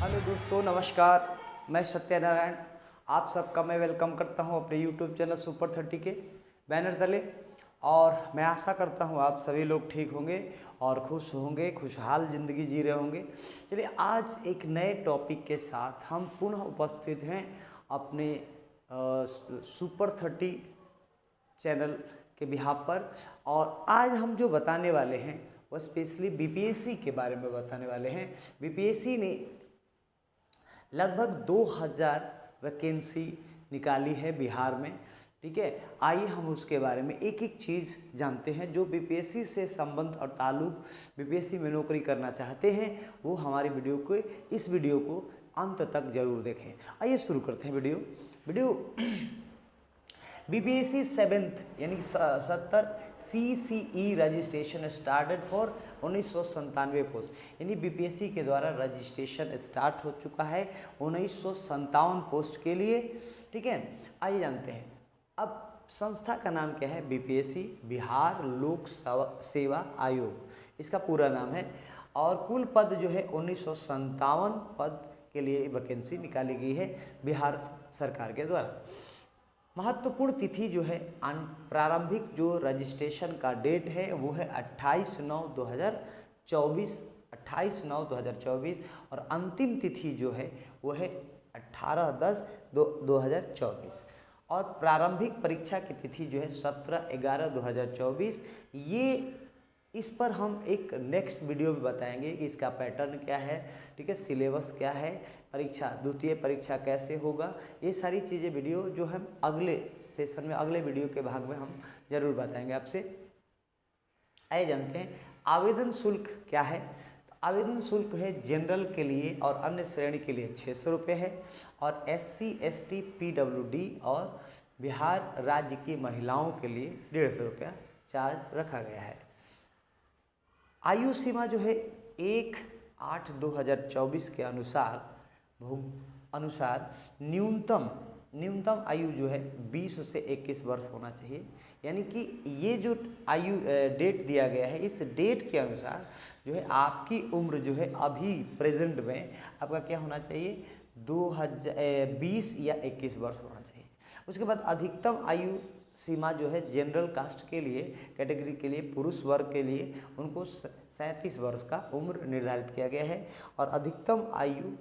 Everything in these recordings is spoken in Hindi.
हेलो दोस्तों, नमस्कार। मैं सत्यनारायण आप सबका मैं वेलकम करता हूं अपने यूट्यूब चैनल सुपर 30 के बैनर तले। और मैं आशा करता हूं आप सभी लोग ठीक होंगे और खुश होंगे, खुशहाल ज़िंदगी जी रहे होंगे। चलिए, आज एक नए टॉपिक के साथ हम पुनः उपस्थित हैं अपने सुपर 30 चैनल के बिहाफ पर। और आज हम जो बताने वाले हैं वो स्पेशली बीपीएससी के बारे में बताने वाले हैं। बीपीएससी ने लगभग 2000 वैकेंसी निकाली है बिहार में, ठीक है। आइए हम उसके बारे में एक एक चीज़ जानते हैं। जो बीपीएससी से संबंध और ताल्लुक बीपीएससी में नौकरी करना चाहते हैं वो हमारी इस वीडियो को अंत तक जरूर देखें। आइए शुरू करते हैं वीडियो। बीपीएससी 7th यानी 70 CCE registration started for 1997 post, यानी बीपीएससी के द्वारा रजिस्ट्रेशन स्टार्ट हो चुका है 1957 पोस्ट के लिए, ठीक है। आइए जानते हैं अब संस्था का नाम क्या है। बीपीएससी बिहार लोक सेवा आयोग इसका पूरा नाम है। और कुल पद जो है 1957 पद के लिए वैकेंसी निकाली गई है बिहार सरकार के द्वारा। महत्वपूर्ण तिथि जो है प्रारंभिक जो रजिस्ट्रेशन का डेट है वो है 28/9/2024 और अंतिम तिथि जो है वो है 18/10/2024 और प्रारंभिक परीक्षा की तिथि जो है 17/11/2024। ये इस पर हम एक नेक्स्ट वीडियो में बताएंगे कि इसका पैटर्न क्या है, ठीक है, सिलेबस क्या है, परीक्षा द्वितीय परीक्षा कैसे होगा। ये सारी चीज़ें वीडियो जो हम अगले सेशन में अगले वीडियो के भाग में हम जरूर बताएंगे आपसे। आइए जानते हैं आवेदन शुल्क क्या है। तो आवेदन शुल्क है जनरल के लिए और अन्य श्रेणी के लिए 600 रुपये है और SC ST PWD और बिहार राज्य की महिलाओं के लिए 150 रुपया चार्ज रखा गया है। आयु सीमा जो है 1/8/2024 के अनुसार न्यूनतम आयु जो है 20 से 21 वर्ष होना चाहिए। यानी कि ये जो आयु डेट दिया गया है इस डेट के अनुसार जो है आपकी उम्र जो है अभी प्रेजेंट में आपका क्या होना चाहिए, 2020 या 21 वर्ष होना चाहिए। उसके बाद अधिकतम आयु सीमा जो है जनरल कास्ट के लिए कैटेगरी के लिए पुरुष वर्ग के लिए उनको 37 वर्ष का उम्र निर्धारित किया गया है। और अधिकतम आयु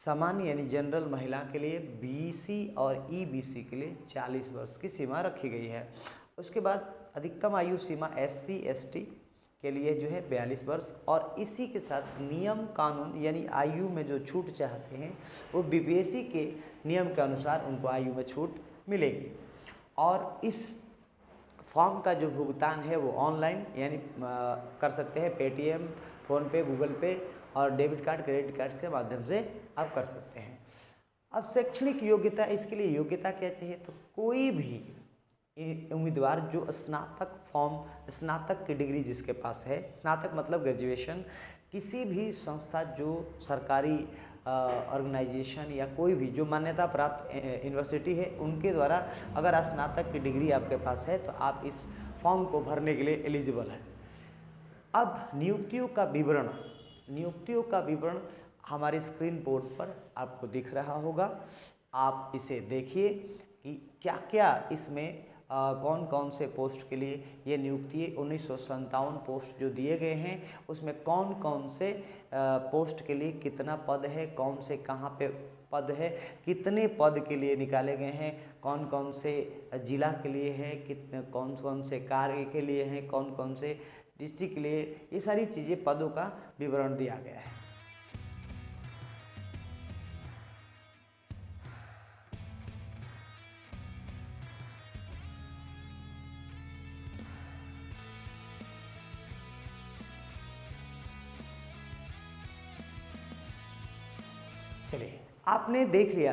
सामान्य यानी जनरल महिला के लिए BC और EBC के लिए 40 वर्ष की सीमा रखी गई है। उसके बाद अधिकतम आयु सीमा SC ST के लिए जो है 42 वर्ष और इसी के साथ नियम कानून यानी आयु में जो छूट चाहते हैं वो बीपीएससी के नियम के अनुसार उनको आयु में छूट मिलेगी। और इस फॉर्म का जो भुगतान है वो ऑनलाइन यानी कर सकते हैं, पेटीएम, फ़ोनपे, गूगल पे और डेबिट कार्ड, क्रेडिट कार्ड के माध्यम से आप कर सकते हैं। अब शैक्षणिक योग्यता, इसके लिए योग्यता क्या चाहिए, तो कोई भी उम्मीदवार जो स्नातक की डिग्री जिसके पास है, स्नातक मतलब ग्रेजुएशन, किसी भी संस्था जो सरकारी ऑर्गेनाइजेशन या कोई भी जो मान्यता प्राप्त यूनिवर्सिटी है उनके द्वारा अगर स्नातक की डिग्री आपके पास है तो आप इस फॉर्म को भरने के लिए एलिजिबल हैं। अब नियुक्तियों का विवरण हमारे स्क्रीन बोर्ड पर आपको दिख रहा होगा। आप इसे देखिए कि क्या क्या इसमें कौन कौन से पोस्ट के लिए ये नियुक्ति 1957 पोस्ट जो दिए गए हैं उसमें कौन कौन से पोस्ट के लिए कितना पद है, कौन से कहाँ पे पद है, कितने पद के लिए निकाले गए हैं, कौन कौन से जिला के लिए है, कितने कौन कौन से कार्य के लिए हैं, कौन कौन से डिस्ट्रिक्ट के लिए, ये सारी चीज़ें पदों का विवरण दिया गया है। चलिए, आपने देख लिया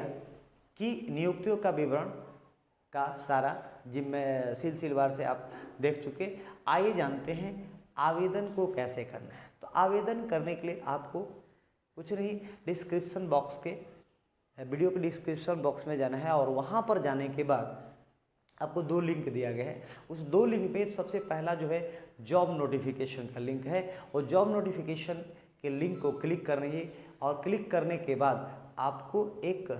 कि नियुक्तियों का विवरण का सारा सिलसिलेवार से आप देख चुके। आइए जानते हैं आवेदन को कैसे करना है। तो आवेदन करने के लिए आपको कुछ नहीं, डिस्क्रिप्शन बॉक्स के वीडियो के डिस्क्रिप्शन बॉक्स में जाना है और वहाँ पर जाने के बाद आपको 2 लिंक दिया गया है। उस 2 लिंक पे सबसे पहला जो है जॉब नोटिफिकेशन का लिंक है और जॉब नोटिफिकेशन के लिंक को क्लिक करना है और क्लिक करने के बाद आपको एक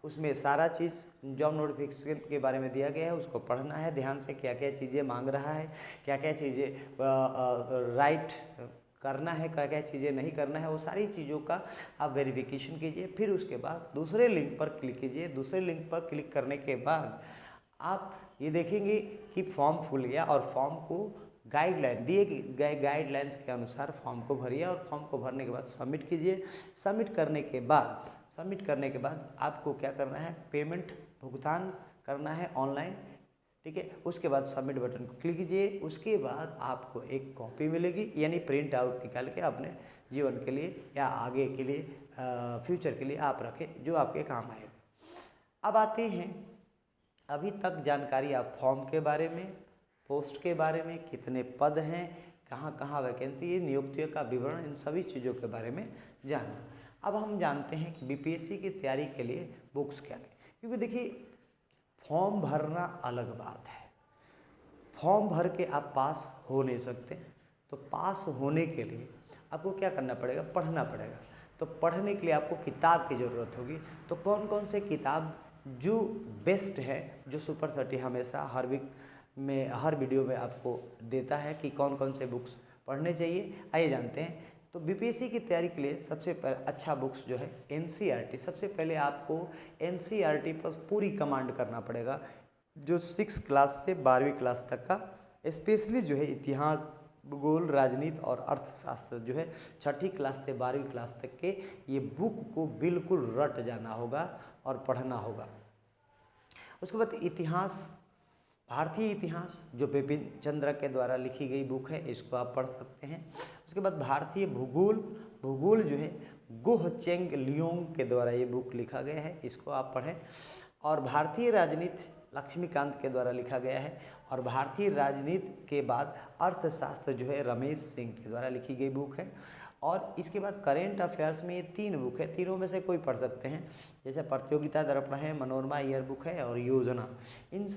उसमें सारा चीज़ जॉब नोटिफिकेशन के बारे में दिया गया है, उसको पढ़ना है ध्यान से, क्या क्या चीज़ें मांग रहा है, क्या क्या चीज़ें राइट करना है, क्या क्या चीज़ें नहीं करना है, वो सारी चीज़ों का आप वेरिफिकेशन कीजिए। फिर उसके बाद दूसरे लिंक पर क्लिक कीजिए। दूसरे लिंक पर क्लिक करने के बाद आप ये देखेंगे कि फॉर्म खुल गया और फॉर्म को गाइडलाइन दिए गए गाइडलाइंस के अनुसार फॉर्म को भरिए और फॉर्म को भरने के बाद सबमिट कीजिए। सबमिट करने के बाद आपको क्या करना है, पेमेंट भुगतान करना है ऑनलाइन, ठीक है। उसके बाद सबमिट बटन को क्लिक कीजिए। उसके बाद आपको एक कॉपी मिलेगी, यानी प्रिंट आउट निकाल के अपने जीवन के लिए या आगे के लिए फ्यूचर के लिए आप रखें, जो आपके काम आएगा। अब आते हैं, अभी तक जानकारी आप फॉर्म के बारे में, पोस्ट के बारे में, कितने पद हैं, कहाँ कहाँ वैकेंसी है, नियुक्तियों का विवरण, इन सभी चीज़ों के बारे में जाना। अब हम जानते हैं कि बीपीएससी की तैयारी के लिए बुक्स क्या क्या, क्योंकि देखिए फॉर्म भरना अलग बात है। फॉर्म भर के आप पास हो नहीं सकते, तो पास होने के लिए आपको क्या करना पड़ेगा, पढ़ना पड़ेगा। तो पढ़ने के लिए आपको किताब की ज़रूरत होगी। तो कौन कौन से किताब जो बेस्ट है, जो सुपर 30 हमेशा हर वीक में, हर वीडियो में आपको देता है कि कौन कौन से बुक्स पढ़ने चाहिए, आइए जानते हैं। तो बीपीएससी की तैयारी के लिए सबसे अच्छा बुक्स जो है एनसीईआरटी। सबसे पहले आपको एनसीईआरटी पर पूरी कमांड करना पड़ेगा, जो 6 क्लास से 12वीं क्लास तक का, स्पेशली जो है इतिहास, भूगोल, राजनीति और अर्थशास्त्र जो है 6ठी क्लास से 12वीं क्लास तक के, ये बुक को बिल्कुल रट जाना होगा और पढ़ना होगा। उसके बाद इतिहास, भारतीय इतिहास जो बिपिन चंद्र के द्वारा लिखी गई बुक है, इसको आप पढ़ सकते हैं। उसके बाद भारतीय भूगोल जो है गोह चेंग लियोंग के द्वारा ये बुक लिखा गया है, इसको आप पढ़ें। और भारतीय राजनीति लक्ष्मीकांत के द्वारा लिखा गया है। और भारतीय राजनीति के बाद अर्थशास्त्र जो है रमेश सिंह के द्वारा लिखी गई बुक है। और इसके बाद करेंट अफेयर्स में ये 3 बुक है, तीनों में से कोई पढ़ सकते हैं, जैसे प्रतियोगिता दर्पण है, मनोरमा ईयर बुक है और योजना। इन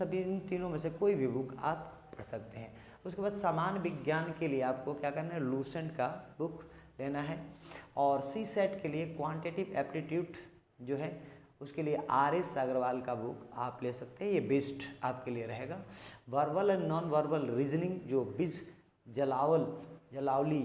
तीनों में से कोई भी बुक आप पढ़ सकते हैं। उसके बाद सामान्य विज्ञान के लिए आपको क्या करना है, लूसेंट का बुक लेना है। और सीसेट के लिए क्वांटिटेटिव एप्टीट्यूड जो है, उसके लिए RS अग्रवाल का बुक आप ले सकते हैं, ये बेस्ट आपके लिए रहेगा। Verbal and non verbal reasoning जो बिज जलावली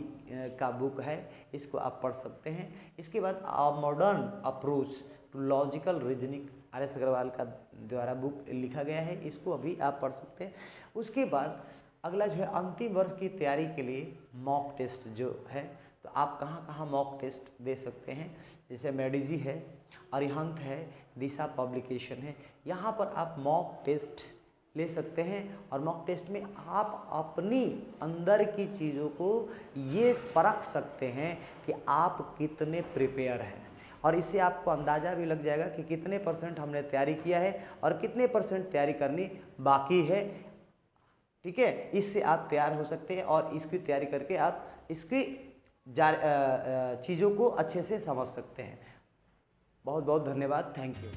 का बुक है, इसको आप पढ़ सकते हैं। इसके बाद modern approach to logical reasoning RS Agarwal का द्वारा बुक लिखा गया है, इसको अभी आप पढ़ सकते हैं। उसके बाद अगला जो है अंतिम वर्ष की तैयारी के लिए मॉक टेस्ट जो है, तो आप कहाँ कहाँ मॉक टेस्ट दे सकते हैं, जैसे मेडिजी है, अरिहंत है, दिशा पब्लिकेशन है, यहाँ पर आप मॉक टेस्ट ले सकते हैं। और मॉक टेस्ट में आप अपनी अंदर की चीज़ों को ये परख सकते हैं कि आप कितने प्रिपेयर हैं, और इससे आपको अंदाज़ा भी लग जाएगा कि कितने % हमने तैयारी किया है और कितने % तैयारी करनी बाकी है, ठीक है। इससे आप तैयार हो सकते हैं और इसकी तैयारी करके आप इसकी चीज़ों को अच्छे से समझ सकते हैं। बहुत बहुत धन्यवाद, थैंक यू।